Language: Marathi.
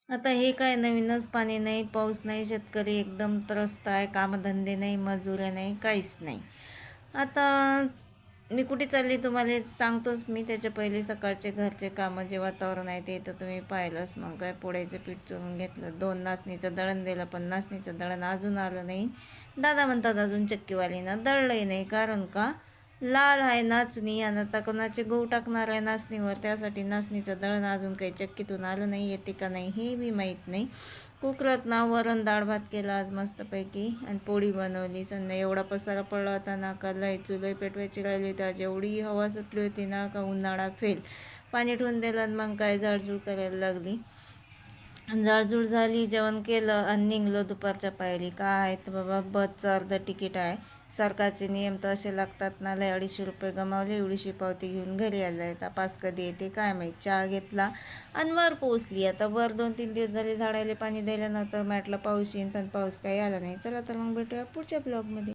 आता हे काय नवीनच, पाणी नाही, पाऊस नाही, शेतकरी एकदम त्रस्त आहे, कामधंदे नाही, मजुऱ्या नाही, काहीच नाही. आता मी कुठे चालली तुम्हाला हे सांगतोच मी. त्याच्या पहिले सकाळचे घरचे कामं, जे वातावरण आहे ते तर तुम्ही पाहिलंच. मग काय, पोळ्याचं पीठ चुरून घेतलं, 2 नाचणीचं दळण दिलं, पण नाचणीचं दळण अजून आलं नाही. दादा म्हणतात अजून चक्कीवालीनं दळलंही नाही. कारण का, लाल आहे नाचणी आणि आता कोणाचे गहू टाकणार आहे नाचणीवर, त्यासाठी नाचणीचं दळण अजून काही चक्कीतून आलं नाही. येते का नाही हे बी माहीत नाही. कुकरात ना वरण डाळ भात केला आज मस्तपैकी, आणि पोळी बनवली. संध्या एवढा पसारा पडला होता ना, का लय चुलई पेटवायची राहिली, त्याची एवढी हवा सुटली होती ना, का उन्हाळा फेल. पाणी ठेवून दिलं आणि मग काय जाळजूळ करायला लागली. जाळजूळ झाली, जेवण केलं आणि निघलो दुपारच्या पायरी. काय आहे तर बाबा, बसचं अर्ध तिकीट आहे. सरकारचे नियम तर असे लागतात ना, लय 250 रुपये गमावले, एवढीशी पावती घेऊन घरी आलं आहे. तपास कधी येते काय माहीत. चहा घेतला आणि वर पोचली. आता वर 2-3 दिवस झाले झाडायला पाणी द्यायला नव्हतं, म्हटलं पाऊस येईन, पण पाऊस काही आला नाही. चला तर मग भेटूया पुढच्या ब्लॉगमध्ये.